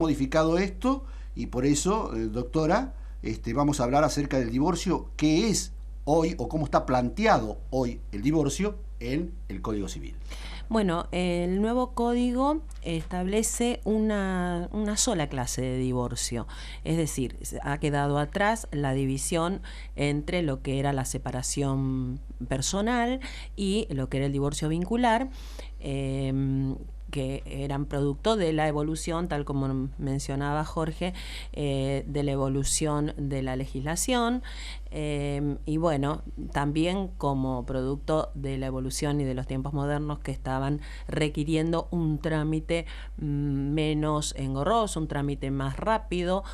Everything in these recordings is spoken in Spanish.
modificado esto y por eso, doctora, vamos a hablar acerca del divorcio, qué es hoy o cómo está planteado hoy el divorcio en el Código Civil. Bueno, el nuevo código establece una sola clase de divorcio, es decir, ha quedado atrás la división entre lo que era la separación personal y lo que era el divorcio vincular, que eran producto de la evolución, tal como mencionaba Jorge, de la evolución de la legislación, y bueno, también como producto de la evolución y de los tiempos modernos que estaban requiriendo un trámite menos engorroso, un trámite más rápido,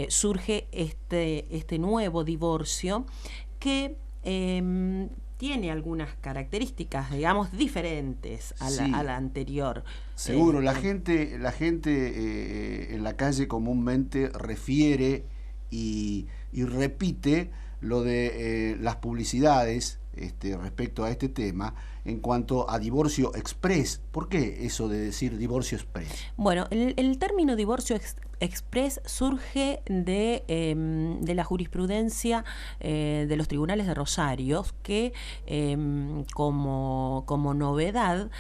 surge este nuevo divorcio que tiene algunas características, digamos, diferentes a la anterior. Seguro, la gente en la calle comúnmente refiere y repite lo de las publicidades respecto a este tema en cuanto a divorcio express. ¿Por qué eso de decir divorcio express? Bueno, el término divorcio express surge de la jurisprudencia de los tribunales de Rosario, que como novedad,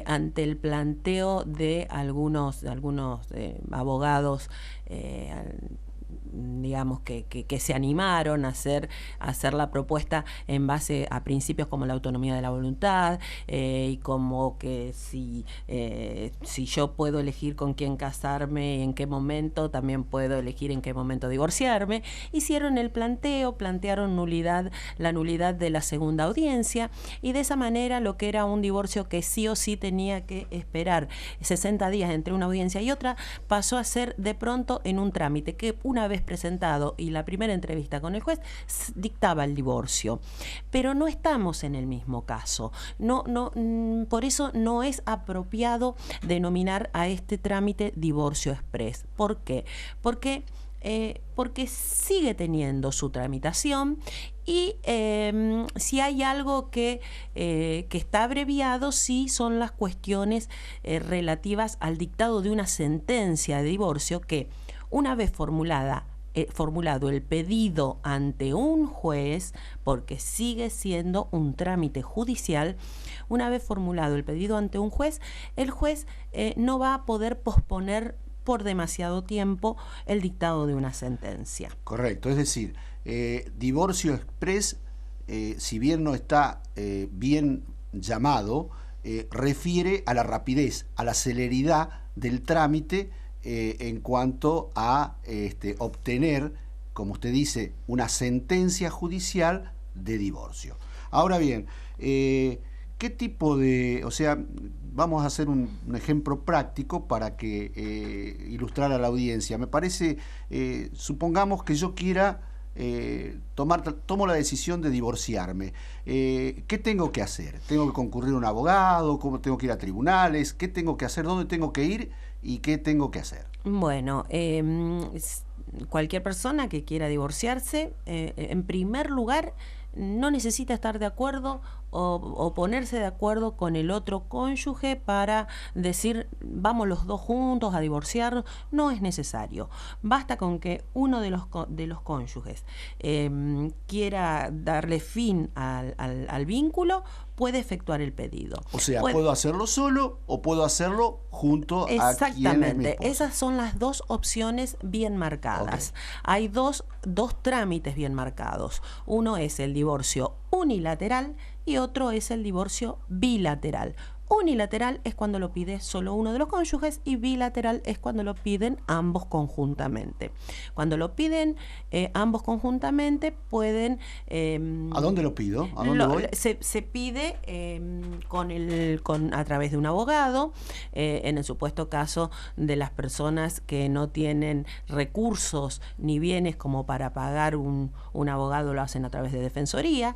ante el planteo de algunos abogados, digamos, que se animaron a hacer la propuesta en base a principios como la autonomía de la voluntad, y como que si yo puedo elegir con quién casarme y en qué momento, también puedo elegir en qué momento divorciarme. Hicieron el plantearon la nulidad de la segunda audiencia, y de esa manera lo que era un divorcio que sí o sí tenía que esperar 60 días entre una audiencia y otra, pasó a ser de pronto en un trámite que, una vez presentado y la primera entrevista con el juez, dictaba el divorcio. Pero no estamos en el mismo caso. Por eso no es apropiado denominar a este trámite divorcio express. ¿Por qué? Porque sigue teniendo su tramitación, y si hay algo que está abreviado, sí son las cuestiones relativas al dictado de una sentencia de divorcio que, una vez formulado el pedido ante un juez, porque sigue siendo un trámite judicial, una vez formulado el pedido ante un juez, el juez no va a poder posponer por demasiado tiempo el dictado de una sentencia. Correcto, es decir, divorcio express, si bien no está bien llamado, refiere a la rapidez, a la celeridad del trámite en cuanto a obtener, como usted dice, una sentencia judicial de divorcio. Ahora bien, ¿qué tipo de, o sea, vamos a hacer un ejemplo práctico para que ilustrar a la audiencia? Me parece, supongamos que yo quiera tomo la decisión de divorciarme. ¿Qué tengo que hacer? ¿Tengo que concurrir a un abogado? ¿Cómo tengo que ir a tribunales? ¿Qué tengo que hacer? ¿Dónde tengo que ir? ¿Y qué tengo que hacer? Bueno, cualquier persona que quiera divorciarse, en primer lugar, no necesita estar de acuerdo o ponerse de acuerdo con el otro cónyuge para decir vamos los dos juntos a divorciarnos. No es necesario. Basta con que uno de los cónyuges quiera darle fin al vínculo, puede efectuar el pedido. O sea, ¿puedo hacerlo solo o puedo hacerlo junto a quien es mi esposa? Exactamente, esas son las dos opciones bien marcadas. Okay. Hay dos trámites bien marcados. Uno es el divorcio unilateral y otro es el divorcio bilateral. Unilateral es cuando lo pide solo uno de los cónyuges, y bilateral es cuando lo piden ambos conjuntamente. Cuando lo piden ambos conjuntamente, pueden... ¿A dónde lo pido? ¿A dónde voy? Se pide a través de un abogado, en el supuesto caso de las personas que no tienen recursos ni bienes como para pagar un abogado, lo hacen a través de defensoría,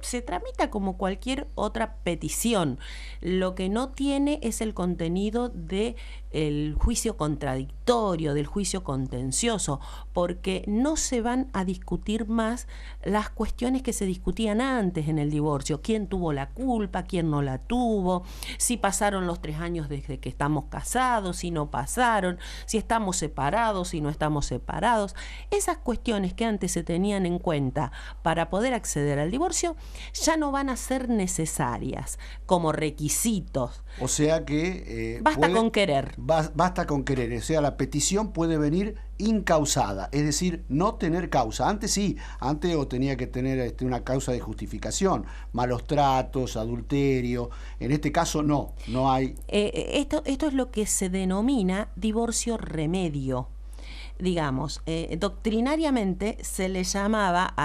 se tramita como cualquier otra petición. Lo que no tiene es el contenido del juicio contradictorio, del juicio contencioso, porque no se van a discutir más las cuestiones que se discutían antes en el divorcio. ¿Quién tuvo la culpa? ¿Quién no la tuvo? Si pasaron los 3 años desde que estamos casados, si no pasaron, si estamos separados, si no estamos separados. Esas cuestiones que antes se tenían en cuenta para poder acceder al divorcio ya no van a ser necesarias como requisitos. O sea que... basta con querer. Basta con querer. O sea, la petición puede venir incausada, es decir, no tener causa. Antes sí, antes o tenía que tener una causa de justificación, malos tratos, adulterio. En este caso no hay. Esto es lo que se denomina divorcio remedio. Digamos, doctrinariamente se le llamaba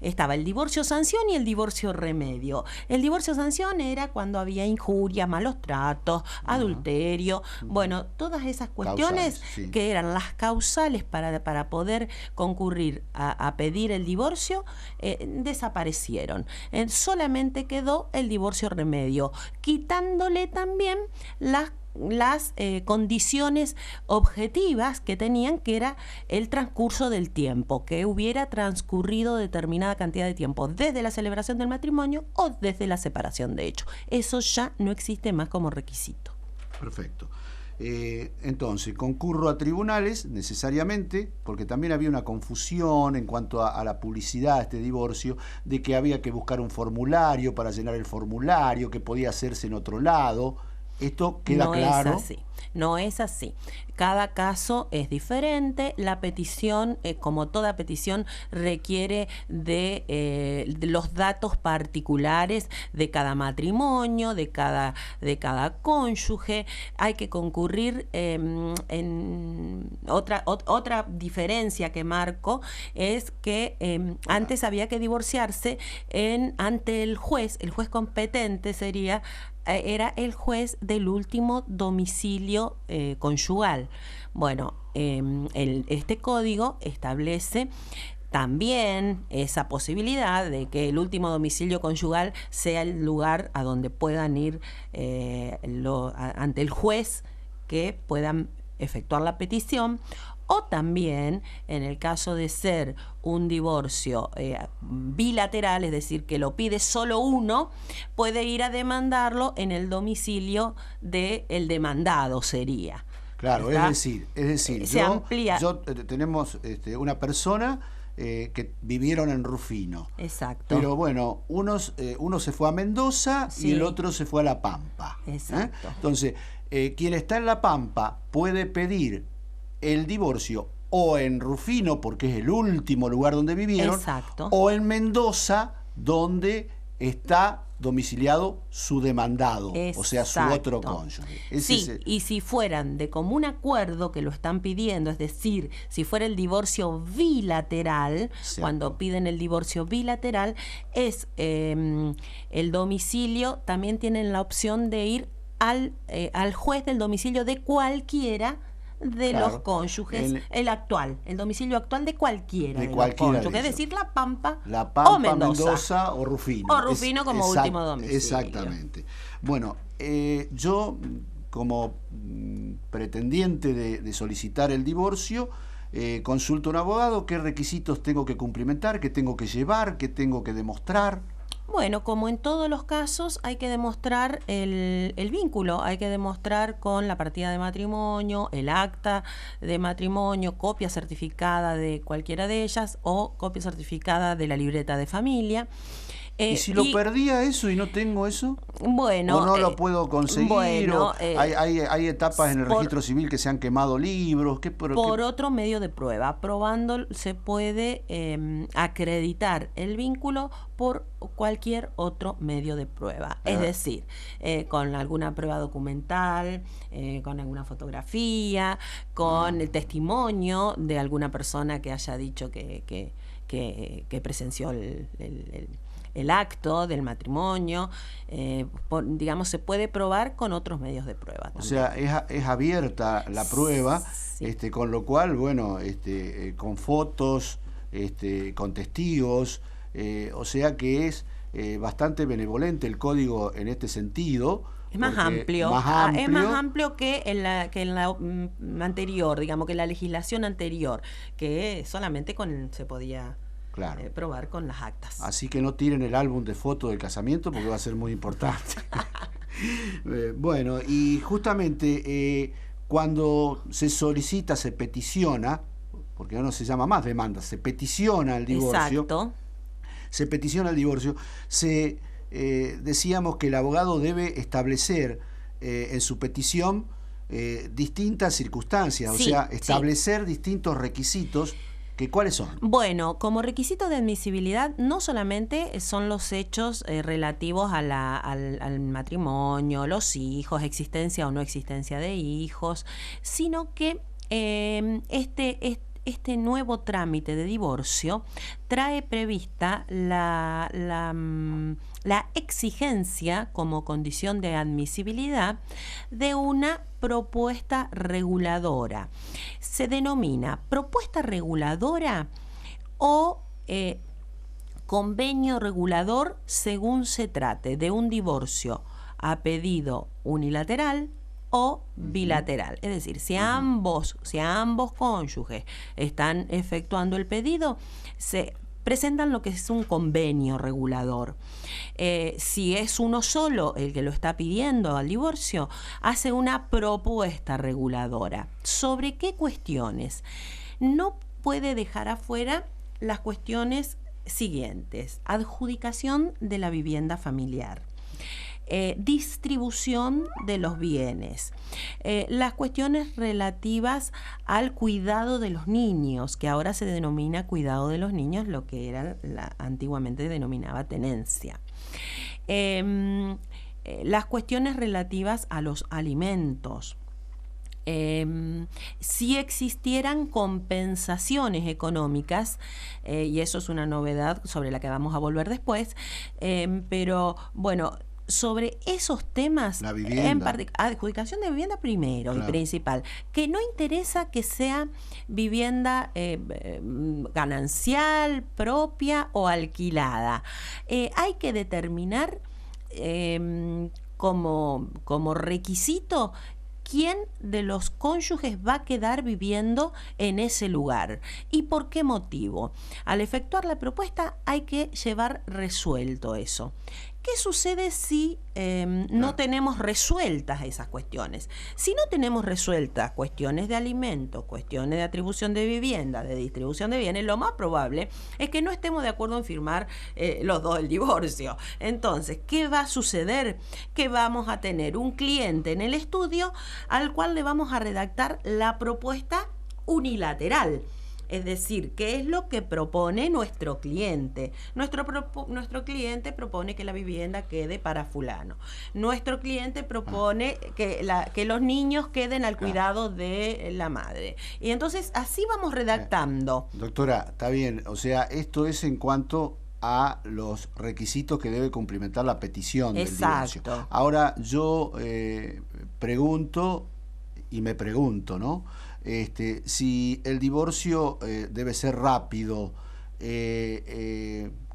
estaba el divorcio sanción y el divorcio remedio. El divorcio sanción era cuando había injuria, malos tratos, adulterio, bueno, todas esas cuestiones Causales, sí, que eran las causales para poder concurrir a pedir el divorcio, desaparecieron. Solamente quedó el divorcio remedio, quitándole también las condiciones objetivas que tenían, que era el transcurso del tiempo, que hubiera transcurrido determinada cantidad de tiempo desde la celebración del matrimonio o desde la separación de hecho. Eso ya no existe más como requisito. Perfecto. Entonces, concurro a tribunales necesariamente, porque también había una confusión en cuanto a la publicidad de este divorcio, de que había que buscar un formulario para llenar el formulario, que podía hacerse en otro lado. Esto queda claro. No es así. Cada caso es diferente. La petición, como toda petición, requiere de los datos particulares de cada matrimonio, de cada cónyuge. Hay que concurrir en otra diferencia que marco es que antes había que divorciarse ante el juez. El juez competente era el juez del último domicilio conyugal. Bueno, este código establece también esa posibilidad de que el último domicilio conyugal sea el lugar a donde puedan ir ante el juez, que puedan efectuar la petición. O también, en el caso de ser un divorcio bilateral, es decir, que lo pide solo uno, puede ir a demandarlo en el domicilio del demandado, sería. Claro, ¿está? es decir, se amplía. Tenemos una persona que vivieron en Rufino. Exacto. Pero bueno, uno se fue a Mendoza, sí, y el otro se fue a La Pampa. Exacto. Entonces, quien está en La Pampa puede pedir el divorcio o en Rufino, porque es el último lugar donde vivieron, exacto, o en Mendoza, donde está domiciliado su demandado, exacto, o sea, su otro cónyuge. Y si fueran de común acuerdo que lo están pidiendo, es decir, si fuera el divorcio bilateral, cierto, cuando piden el divorcio bilateral, es el domicilio, también tienen la opción de ir al juez del domicilio de cualquiera de los cónyuges, el domicilio actual de cualquiera de los cónyuges, es decir, La Pampa o Mendoza o Rufino. O Rufino como último domicilio. Exactamente. Bueno, yo como pretendiente de solicitar el divorcio, consulto a un abogado qué requisitos tengo que cumplimentar, qué tengo que llevar, qué tengo que demostrar. Bueno, como en todos los casos, hay que demostrar el vínculo, hay que demostrar con la partida de matrimonio, el acta de matrimonio, copia certificada de cualquiera de ellas o copia certificada de la libreta de familia. ¿Y si lo perdía eso y no tengo eso? Bueno, ¿o no lo puedo conseguir? Bueno, hay etapas en el registro civil que se han quemado libros. Por otro medio de prueba. Probando se puede acreditar el vínculo por cualquier otro medio de prueba. Es decir, con alguna prueba documental, con alguna fotografía, con el testimonio de alguna persona que haya dicho que presenció el acto del matrimonio, digamos, se puede probar con otros medios de prueba también. O sea, es abierta la prueba, sí, con lo cual, bueno, con fotos, con testigos, O sea que es bastante benevolente el código en este sentido. Es más amplio. Es más amplio que en la anterior, digamos, que en la legislación anterior, que solamente se podía probar con las actas. Así que no tiren el álbum de fotos del casamiento porque va a ser muy importante. Bueno, y justamente cuando se solicita, se peticiona, porque ya no se llama más demanda, se peticiona el divorcio. Exacto. Se peticiona el divorcio, decíamos que el abogado debe establecer en su petición distintas circunstancias, sí, o sea, establecer distintos requisitos. ¿Cuáles son? Bueno, como requisito de admisibilidad no solamente son los hechos relativos al matrimonio, los hijos, existencia o no existencia de hijos, sino que este nuevo trámite de divorcio trae prevista la exigencia como condición de admisibilidad de una propuesta reguladora. Se denomina propuesta reguladora o convenio regulador según se trate de un divorcio a pedido unilateral o bilateral. Es decir, si ambos cónyuges están efectuando el pedido, se presentan lo que es un convenio regulador. Si es uno solo el que lo está pidiendo al divorcio, hace una propuesta reguladora. ¿Sobre qué cuestiones? No puede dejar afuera las cuestiones siguientes: adjudicación de la vivienda familiar, distribución de los bienes, las cuestiones relativas al cuidado de los niños, que ahora se denomina cuidado de los niños, lo que era antiguamente denominaba tenencia, las cuestiones relativas a los alimentos. Si existieran compensaciones económicas, y eso es una novedad sobre la que vamos a volver después, pero bueno, sobre esos temas, adjudicación de vivienda primero, claro, y principal, que no interesa que sea vivienda ganancial, propia o alquilada. Hay que determinar como requisito quién de los cónyuges va a quedar viviendo en ese lugar y por qué motivo. Al efectuar la propuesta hay que llevar resuelto eso. ¿Qué sucede si no tenemos resueltas esas cuestiones? Si no tenemos resueltas cuestiones de alimentos, cuestiones de atribución de vivienda, de distribución de bienes, lo más probable es que no estemos de acuerdo en firmar los dos el divorcio. Entonces, ¿qué va a suceder? Que vamos a tener un cliente en el estudio al cual le vamos a redactar la propuesta unilateral. Es decir, ¿qué es lo que propone nuestro cliente? Nuestro cliente propone que la vivienda quede para fulano. Nuestro cliente propone que los niños queden al cuidado de la madre. Y entonces así vamos redactando. Doctora, está bien. O sea, esto es en cuanto a los requisitos que debe cumplimentar la petición del divorcio. Ahora yo pregunto, ¿no? Si el divorcio debe ser rápido,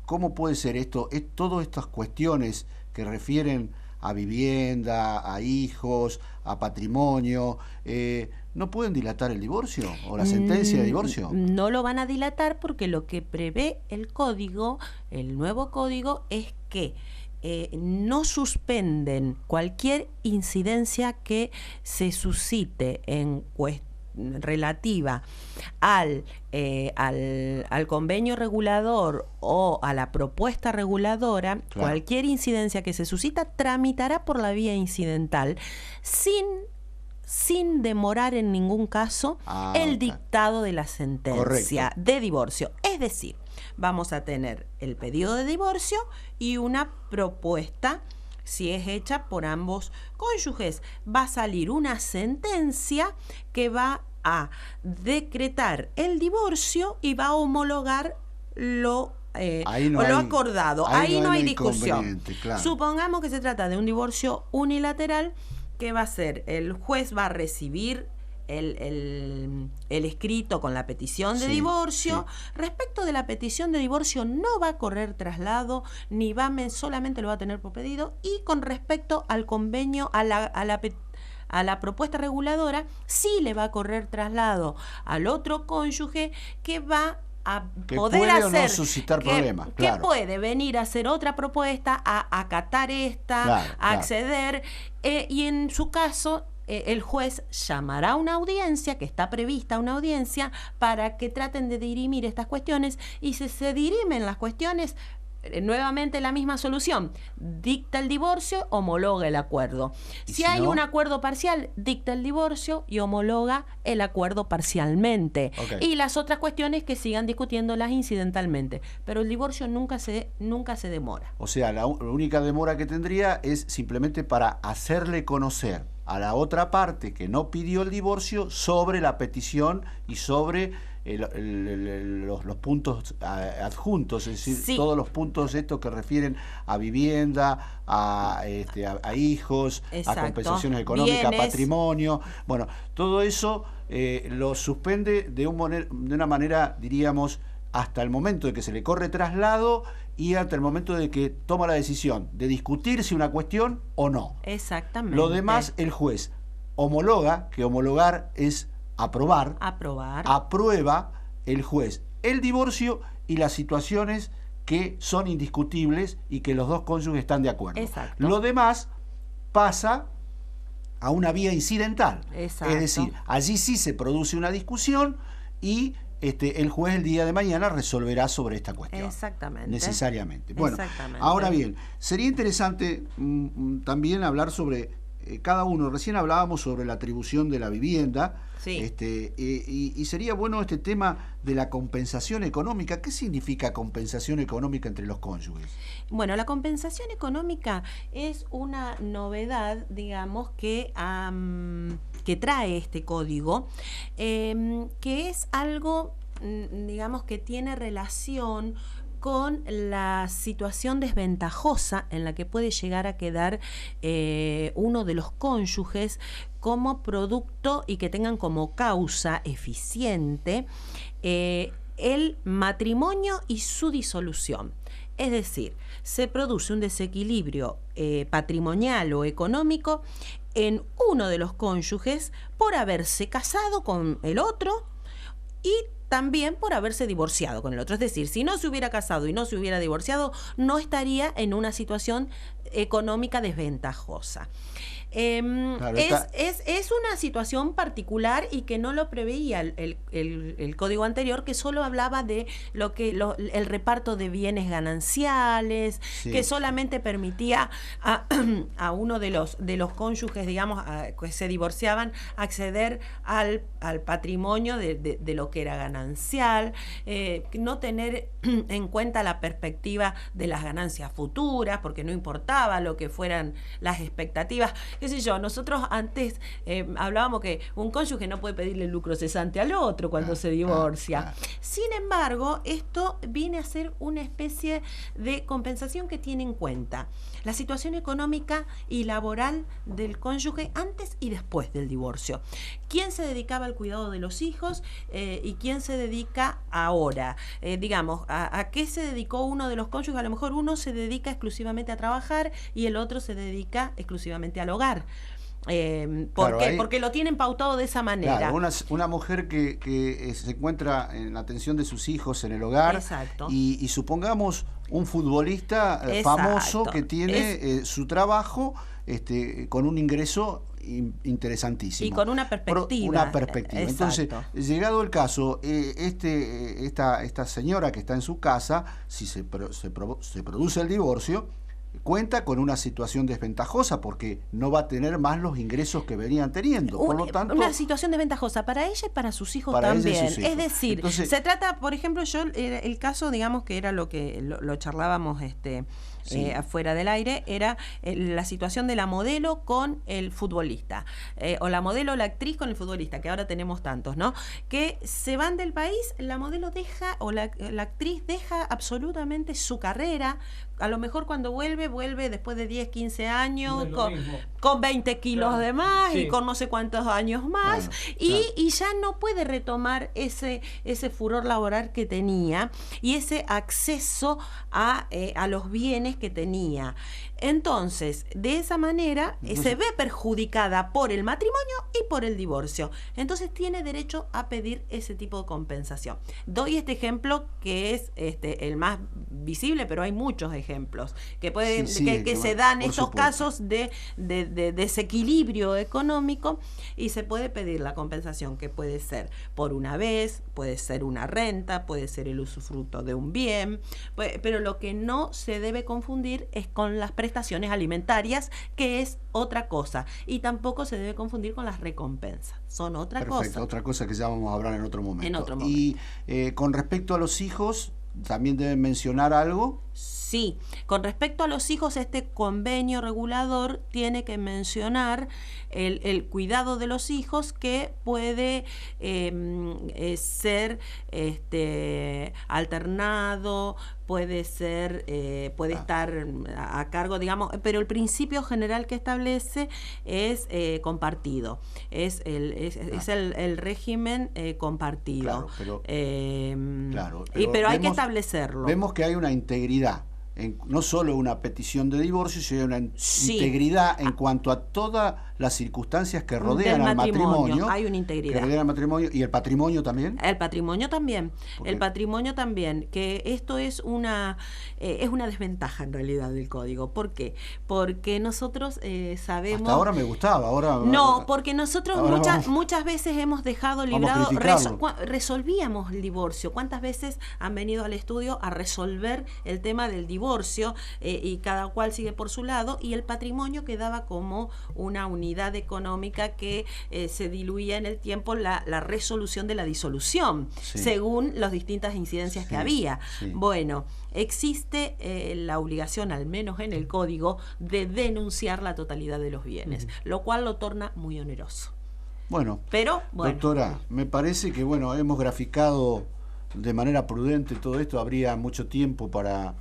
¿cómo puede ser esto? Todas estas cuestiones que refieren a vivienda, a hijos, a patrimonio, ¿no pueden dilatar el divorcio o la sentencia de divorcio? No lo van a dilatar porque lo que prevé el código, el nuevo código, es que no suspenden cualquier incidencia que se suscite relativa al convenio regulador o a la propuesta reguladora. Claro. Cualquier incidencia que se suscita tramitará por la vía incidental sin demorar en ningún caso el dictado de la sentencia de divorcio. Es decir, vamos a tener el pedido de divorcio y una propuesta, si es hecha por ambos cónyuges. Va a salir una sentencia que va a decretar el divorcio y va a homologar lo acordado. Ahí no hay discusión. Claro. Supongamos que se trata de un divorcio unilateral. ¿Qué va a hacer? El juez va a recibir el escrito con la petición de divorcio. Respecto de la petición de divorcio, no va a correr traslado, ni solamente lo va a tener por pedido. Y con respecto al convenio, a la propuesta reguladora, sí le va a correr traslado al otro cónyuge, que va a que poder puede hacer, o no suscitar problemas, claro. Que puede venir a hacer otra propuesta, a acatar esta, claro, a acceder, y en su caso el juez llamará a una audiencia, que está prevista una audiencia, para que traten de dirimir estas cuestiones, y si se dirimen las cuestiones, nuevamente la misma solución: dicta el divorcio, homologa el acuerdo. Si hay un acuerdo parcial, dicta el divorcio y homologa el acuerdo parcialmente. Y las otras cuestiones que sigan discutiéndolas incidentalmente. Pero el divorcio nunca se demora. O sea, la única demora que tendría es simplemente para hacerle conocer a la otra parte que no pidió el divorcio sobre la petición y sobre los puntos adjuntos, es decir, todos los puntos estos que refieren a vivienda, a hijos, exacto, a compensaciones económicas, bienes, patrimonio. Bueno, todo eso lo suspende de una manera, diríamos, hasta el momento de que se le corre traslado y hasta el momento de que toma la decisión de discutirse una cuestión o no. Exactamente. Lo demás, el juez homologa, que homologar es aprobar. Aprueba el juez el divorcio y las situaciones que son indiscutibles y que los dos cónyuges están de acuerdo. Exacto. Lo demás pasa a una vía incidental. Exacto. Es decir, allí sí se produce una discusión y el juez el día de mañana resolverá sobre esta cuestión. Exactamente. Necesariamente. Bueno, ahora bien, sería interesante también hablar sobre cada uno. Recién hablábamos sobre la atribución de la vivienda. Sí. Y sería bueno este tema de la compensación económica. ¿Qué significa compensación económica entre los cónyuges? Bueno, la compensación económica es una novedad, digamos, que trae este código, que es algo, digamos, que tiene relación con la situación desventajosa en la que puede llegar a quedar uno de los cónyuges como producto y que tengan como causa eficiente el matrimonio y su disolución. Es decir, se produce un desequilibrio patrimonial o económico en uno de los cónyuges por haberse casado con el otro y también por haberse divorciado con el otro. Es decir, si no se hubiera casado y no se hubiera divorciado, no estaría en una situación económica desventajosa. Claro, es una situación particular y que no lo preveía el código anterior, que solo hablaba de el reparto de bienes gananciales, sí, que solamente permitía a uno de los cónyuges, digamos, que se divorciaban, acceder al patrimonio de lo que era ganancial, no tener en cuenta la perspectiva de las ganancias futuras, porque no importaba lo que fueran las expectativas. Qué sé yo, nosotros antes hablábamos que un cónyuge no puede pedirle lucro cesante al otro cuando se divorcia. Sin embargo, esto viene a ser una especie de compensación que tiene en cuenta la situación económica y laboral del cónyuge antes y después del divorcio. ¿Quién se dedicaba al cuidado de los hijos y quién se dedica ahora? Digamos, ¿a qué se dedicó uno de los cónyuges? A lo mejor uno se dedica exclusivamente a trabajar y el otro se dedica exclusivamente al hogar. ¿Por qué? Porque lo tienen pautado de esa manera. Claro, una mujer que se encuentra en la atención de sus hijos en el hogar. Exacto. Y supongamos un futbolista famoso que tiene su trabajo con un ingreso interesantísimo. Y con una perspectiva. Entonces, llegado el caso, esta señora que está en su casa, si se produce el divorcio, cuenta con una situación desventajosa porque no va a tener más los ingresos que venían teniendo. Por lo tanto, una situación desventajosa para ella y para sus hijos también. Es decir, entonces, se trata, por ejemplo, el caso, digamos, que era lo que lo charlábamos afuera del aire, era la situación de la modelo con el futbolista, o la modelo o la actriz con el futbolista, que ahora tenemos tantos, ¿no? Que se van del país, la modelo deja, o la actriz deja absolutamente su carrera. A lo mejor cuando vuelve vuelve después de 10, 15 años No con 20 kilos claro. de más Sí. y con no sé cuántos años más, Claro, y ya no puede retomar ese furor laboral que tenía y ese acceso a los bienes que tenía. Entonces, de esa manera se ve perjudicada por el matrimonio y por el divorcio. Entonces tiene derecho a pedir ese tipo de compensación. Doy este ejemplo que es el más visible, pero hay muchos ejemplos que pueden que se dan por estos supuesto. casos de desequilibrio económico, y se puede pedir la compensación, que puede ser por una vez, puede ser una renta, puede ser el usufructo de un bien, pero lo que no se debe confundir es con las prestaciones alimentarias, que es otra cosa, y tampoco se debe confundir con las recompensas, son otra Perfecto, cosa. otra cosa que ya vamos a hablar en otro momento. En otro momento. Y con respecto a los hijos, ¿también deben mencionar algo? Sí, con respecto a los hijos, este convenio regulador tiene que mencionar el cuidado de los hijos, que puede ser alternado, puede ser, puede estar a cargo, digamos, pero el principio general que establece es compartido, es el régimen compartido. Claro, pero hay que establecerlo. Vemos que hay una integridad, no solo una petición de divorcio, sino una integridad en cuanto a todas las circunstancias que rodean al matrimonio. Hay una integridad. Que rodean al matrimonio, y el patrimonio también. El patrimonio también. El patrimonio también, que esto es una desventaja en realidad del código. ¿Por qué? Porque nosotros sabemos... Hasta ahora me gustaba, ahora... No, porque nosotros muchas veces hemos dejado librado... criticarlo. Resolvíamos el divorcio. ¿Cuántas veces han venido al estudio a resolver el tema del divorcio? Y cada cual sigue por su lado, y el patrimonio quedaba como una unidad económica que se diluía en el tiempo la resolución de la disolución, según las distintas incidencias que había. Bueno, existe la obligación, al menos en el código, de denunciar la totalidad de los bienes, lo cual lo torna muy oneroso. Bueno, pero doctora, me parece que hemos graficado de manera prudente todo esto. Habría mucho tiempo para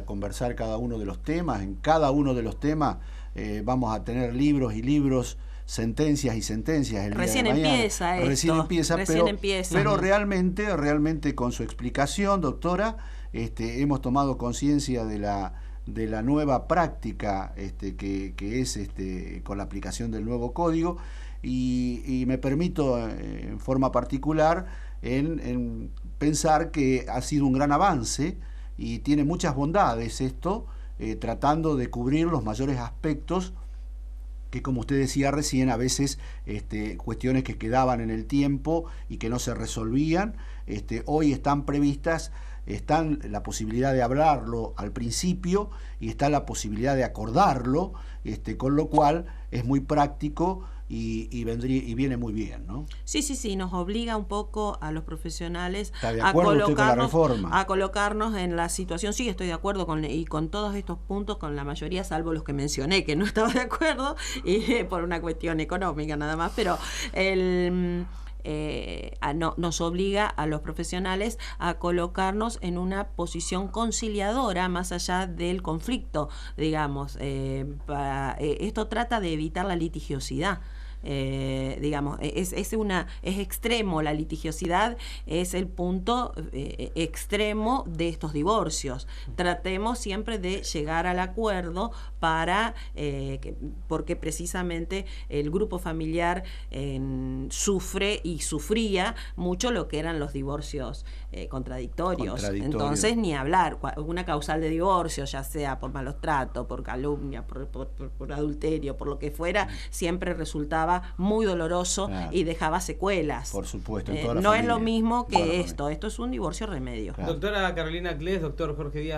conversar cada uno de los temas. En cada uno de los temas vamos a tener libros y libros, sentencias y sentencias el Recién día de mañana. Empieza esto. Recién empieza, pero realmente con su explicación, doctora, hemos tomado conciencia de la nueva práctica que es con la aplicación del nuevo código, y me permito en forma particular en pensar que ha sido un gran avance y tiene muchas bondades esto, tratando de cubrir los mayores aspectos que, como usted decía recién, a veces cuestiones que quedaban en el tiempo y que no se resolvían, hoy están previstas, están la posibilidad de hablarlo al principio y está la posibilidad de acordarlo, con lo cual es muy práctico y viene muy bien, ¿no? Sí, nos obliga un poco a los profesionales a colocarnos en la situación. Sí, estoy de acuerdo con todos estos puntos, con la mayoría, salvo los que mencioné, que no estaba de acuerdo, y por una cuestión económica nada más, pero nos obliga a los profesionales a colocarnos en una posición conciliadora más allá del conflicto, digamos. Esto trata de evitar la litigiosidad. Digamos, es extremo, la litigiosidad es el punto extremo de estos divorcios. Tratemos siempre de llegar al acuerdo porque precisamente el grupo familiar sufre y sufría mucho lo que eran los divorcios contradictorios. Entonces, ni hablar, una causal de divorcio, ya sea por malos tratos, por calumnia, por adulterio, por lo que fuera, siempre resultaba muy doloroso y dejaba secuelas. Por supuesto, no es lo mismo que esto es un divorcio remedio. Doctora Carolina Cles, doctor Jorge Díaz.